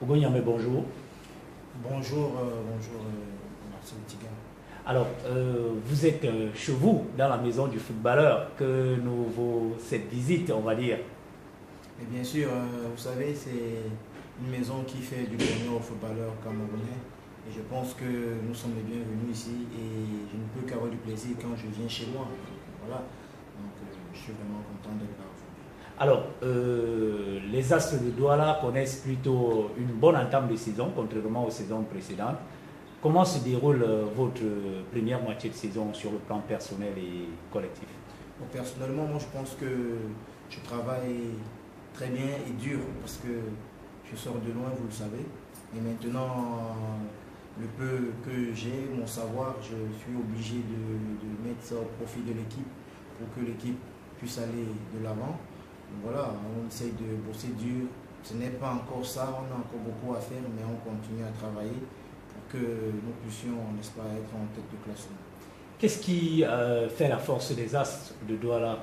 Ogonyame, bonjour. Bonjour, Marcel Tiga. Alors, vous êtes chez vous, dans la maison du footballeur, que nous vaut cette visite, on va dire. Et bien sûr, vous savez, c'est une maison qui fait du bonheur aux footballeurs camerounais. Et je pense que nous sommes les bienvenus ici et je ne peux qu'avoir du plaisir quand je viens chez moi. Voilà. Donc, je suis vraiment content d'être là aujourd'hui. Alors, les Astres de Douala connaissent plutôt une bonne entame de saison, contrairement aux saisons précédentes. Comment se déroule votre première moitié de saison sur le plan personnel et collectif? Donc, personnellement, moi, je pense que je travaille très bien et dur parce que je sors de loin, vous le savez. Et maintenant, le peu que j'ai, mon savoir, je suis obligé de mettre ça au profit de l'équipe pour que l'équipe puisse aller de l'avant. Voilà, on essaye de bosser dur. Ce n'est pas encore ça, on a encore beaucoup à faire, mais on continue à travailler pour que nous puissions, n'est-ce pas, être en tête de classement. Qu'est-ce qui fait la force des Astres de Douala?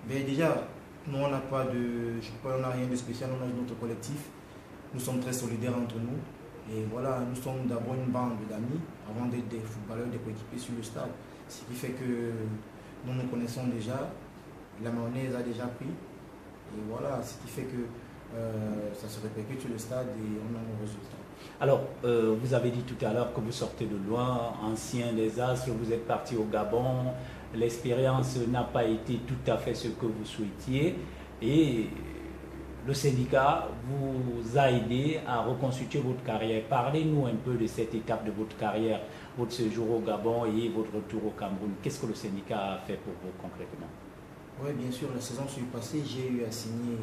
Mais déjà, nous, on n'a pas de, je sais pas, on n'a rien de spécial, on a notre collectif. Nous sommes très solidaires entre nous. Et voilà, nous sommes d'abord une bande d'amis avant d'être des footballeurs, des coéquipiers sur le stade. Ce qui fait que nous nous connaissons déjà, la mayonnaise a déjà pris. Et voilà, ce qui fait que ça se répercute sur le stade et on a nos résultats. Alors, vous avez dit tout à l'heure que vous sortez de loin, ancien des Astres, vous êtes parti au Gabon, l'expérience n'a pas été tout à fait ce que vous souhaitiez et le syndicat vous a aidé à reconstituer votre carrière. Parlez-nous un peu de cette étape de votre carrière, votre séjour au Gabon et votre retour au Cameroun. Qu'est-ce que le syndicat a fait pour vous concrètement? Oui, bien sûr, la saison passée, j'ai eu à signer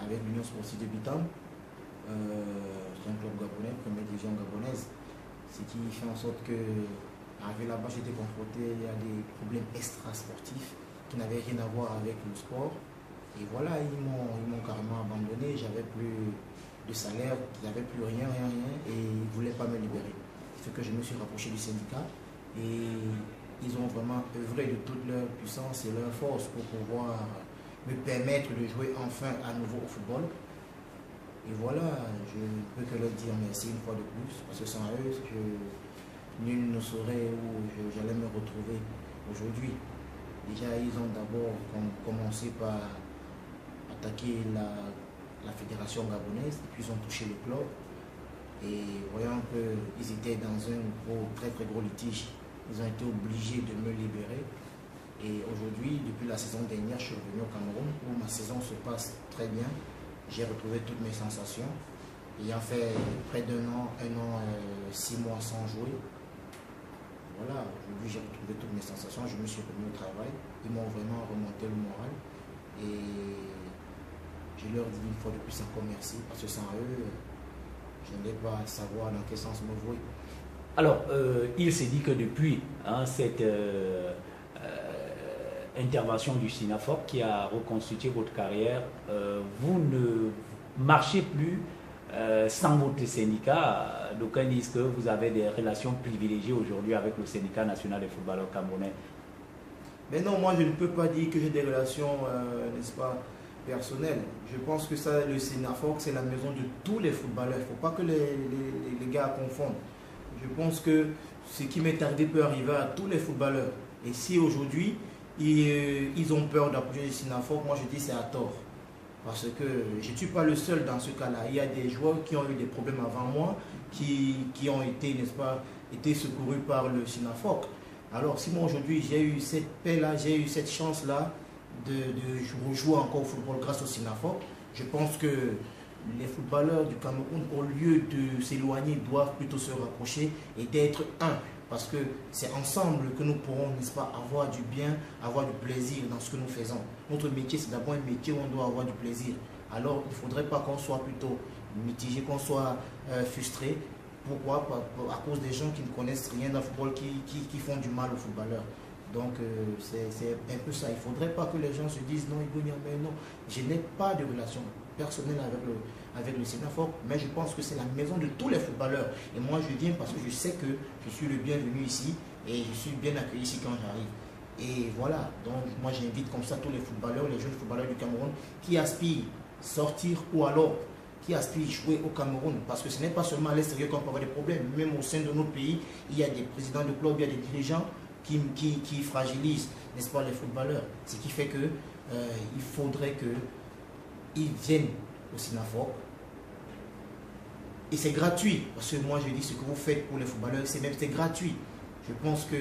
avec l'Union Sportive de Bitam. C'est un club gabonais, première division gabonaise. Ce qui fait en sorte que, arrivé là-bas, j'étais confronté à des problèmes extra-sportifs qui n'avaient rien à voir avec le sport. Et voilà, ils m'ont carrément abandonné. J'avais plus de salaire, j'avais plus rien. Et ils ne voulaient pas me libérer. Ce que je me suis rapproché du syndicat. Et ils ont vraiment œuvré de toute leur puissance et leur force pour pouvoir me permettre de jouer enfin à nouveau au football. Et voilà, je ne peux que leur dire merci une fois de plus, parce que sans eux, nul ne saurait où j'allais me retrouver aujourd'hui. Déjà, ils ont d'abord commencé par attaquer la fédération gabonaise, et puis ils ont touché le club. Et voyant qu'ils étaient dans un très gros litige, ils ont été obligés de me libérer. Et aujourd'hui, depuis la saison dernière, je suis revenu au Cameroun où ma saison se passe très bien. J'ai retrouvé toutes mes sensations. Ayant fait près un an, 6 mois sans jouer. Voilà, aujourd'hui j'ai retrouvé toutes mes sensations. Je me suis remis au travail. Ils m'ont vraiment remonté le moral. Et je leur dis une fois de plus encore merci. Parce que sans eux, je n'allais pas savoir dans quel sens me vouer. Alors, il s'est dit que depuis cette intervention du SINAFOP qui a reconstitué votre carrière, vous ne marchez plus sans votre syndicat. D'aucuns disent que vous avez des relations privilégiées aujourd'hui avec le syndicat national des footballeurs camerounais. Mais non, moi je ne peux pas dire que j'ai des relations, n'est-ce pas, personnelles. Je pense que ça, le SINAFOP, c'est la maison de tous les footballeurs. Il ne faut pas que les gars confondent. Je pense que ce qui m'est arrivé peut arriver à tous les footballeurs. Et si aujourd'hui, ils ont peur d'approcher le SINAFOP, moi je dis c'est à tort. Parce que je ne suis pas le seul dans ce cas-là. Il y a des joueurs qui ont eu des problèmes avant moi, qui ont été, n'est-ce pas, été secourus par le SINAFOP. Alors si moi aujourd'hui j'ai eu cette paix-là, j'ai eu cette chance-là de rejouer encore au football grâce au SINAFOP, je pense que les footballeurs du Cameroun, au lieu de s'éloigner, doivent plutôt se rapprocher et d'être un. Parce que c'est ensemble que nous pourrons, n'est-ce pas, avoir du bien, avoir du plaisir dans ce que nous faisons. Notre métier, c'est d'abord un métier où on doit avoir du plaisir. Alors, il ne faudrait pas qu'on soit plutôt mitigé, qu'on soit frustré. Pourquoi? À cause des gens qui ne connaissent rien dans le football, qui font du mal aux footballeurs. Donc, c'est un peu ça. Il ne faudrait pas que les gens se disent non, mais non. Je n'ai pas de relation personnelle avec le SINAFOP, mais je pense que c'est la maison de tous les footballeurs. Et moi, je viens parce que je sais que je suis le bienvenu ici et je suis bien accueilli ici quand j'arrive. Et voilà, donc moi j'invite comme ça tous les footballeurs, les jeunes footballeurs du Cameroun qui aspirent sortir ou alors qui aspirent jouer au Cameroun. Parce que ce n'est pas seulement à l'extérieur qu'on peut avoir des problèmes. Même au sein de notre pays, il y a des présidents de clubs, il y a des dirigeants qui fragilisent, n'est-ce pas, les footballeurs. Ce qui fait que il faudrait qu'ils viennent au SINAFOC. Et c'est gratuit. Parce que moi, je dis ce que vous faites pour les footballeurs, c'est gratuit. Je pense que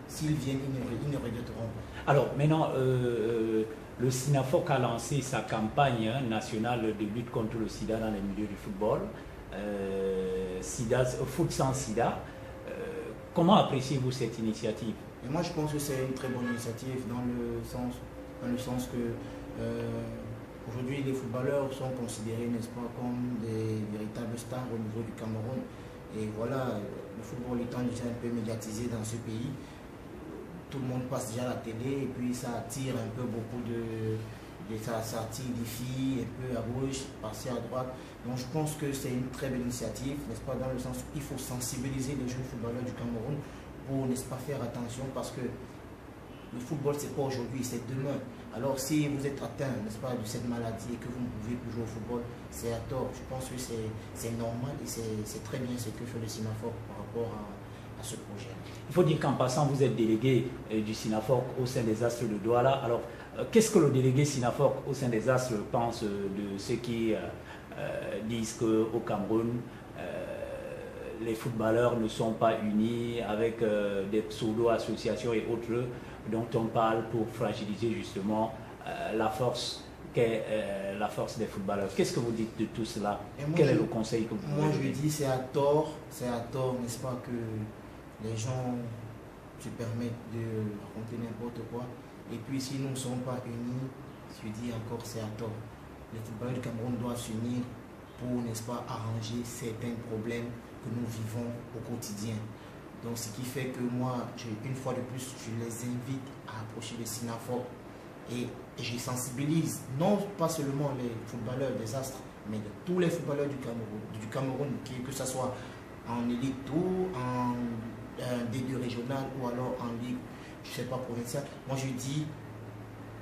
s'ils viennent, ils ne regretteront pas. Alors maintenant, le SINAFOC a lancé sa campagne nationale de lutte contre le sida dans les milieux du football, Foot sans sida. Comment appréciez-vous cette initiative? Et moi, je pense que c'est une très bonne initiative dans le sens que aujourd'hui, les footballeurs sont considérés, n'est-ce pas, comme des véritables stars au niveau du Cameroun. Et voilà, le football étant déjà un peu médiatisé dans ce pays, tout le monde passe déjà à la télé et puis ça attire un peu beaucoup ça attire des filles un peu à gauche, passer à droite. Donc je pense que c'est une très belle initiative, n'est-ce pas, dans le sens où il faut sensibiliser les jeunes footballeurs du Cameroun pour, n'est-ce pas, faire attention parce que le football c'est pas aujourd'hui, c'est demain. Alors si vous êtes atteint, n'est-ce pas, de cette maladie et que vous ne pouvez plus jouer au football, c'est à tort. Je pense que c'est normal et c'est très bien ce que fait le SINAFOC par rapport à ce projet. Il faut dire qu'en passant, vous êtes délégué du SINAFOC au sein des Astres de Douala. Alors, qu'est-ce que le délégué SINAFOC au sein des Astres pense de ceux qui disent qu'au Cameroun, les footballeurs ne sont pas unis avec des pseudo-associations et autres dont on parle pour fragiliser justement la force qu'est la force des footballeurs? Qu'est-ce que vous dites de tout cela? Quel est le conseil que vous pouvez donner? Moi je dis c'est à tort, n'est-ce pas, que les gens se permettent de raconter n'importe quoi. Et puis si nous ne sommes pas unis, je dis encore c'est à tort. Les footballeurs du Cameroun doivent s'unir pour, n'est-ce pas, arranger certains problèmes que nous vivons au quotidien. Donc ce qui fait que moi, une fois de plus, je les invite à approcher le SINAFOC et je sensibilise, non pas seulement les footballeurs des Astres, mais de tous les footballeurs du Cameroun, que ce soit en élite ou en D2 régional ou alors en ligue, je ne sais pas, provinciale. Moi je dis,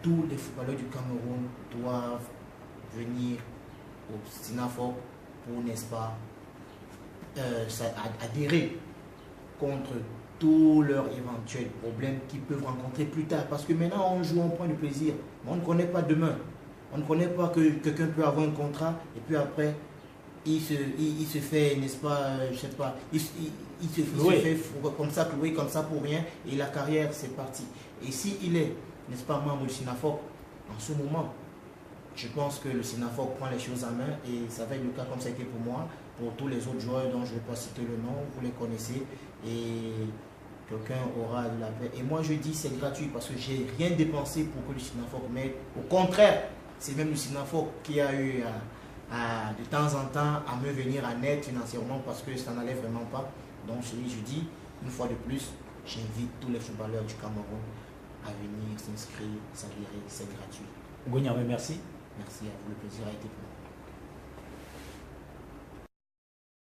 tous les footballeurs du Cameroun doivent venir au SINAFOC pour, n'est-ce pas, adhérer contre tous leurs éventuels problèmes qu'ils peuvent rencontrer plus tard. Parce que maintenant, on joue, on prend du plaisir. Mais on ne connaît pas demain. On ne connaît pas que quelqu'un peut avoir un contrat et puis après, il se fait, n'est-ce pas, je sais pas, il se fait comme ça, clouer comme ça pour rien et la carrière, c'est parti. Et s'il est, n'est-ce pas, membre du SINAFOC, en ce moment, je pense que le SINAFOC prend les choses en main et ça va être le cas comme ça a été pour moi, pour tous les autres joueurs dont je ne vais pas citer le nom, vous les connaissez et quelqu'un aura de la paix. Et moi je dis c'est gratuit parce que j'ai rien dépensé pour que le SINAFOC m'aide. Au contraire, c'est même le SINAFOC qui a eu de temps en temps à me venir en aide financièrement parce que ça n'allait vraiment pas. Donc je dis une fois de plus, j'invite tous les footballeurs du Cameroun à venir s'inscrire, s'adhérer, c'est gratuit. Gougname, merci. Merci à vous, le plaisir a été pour moi.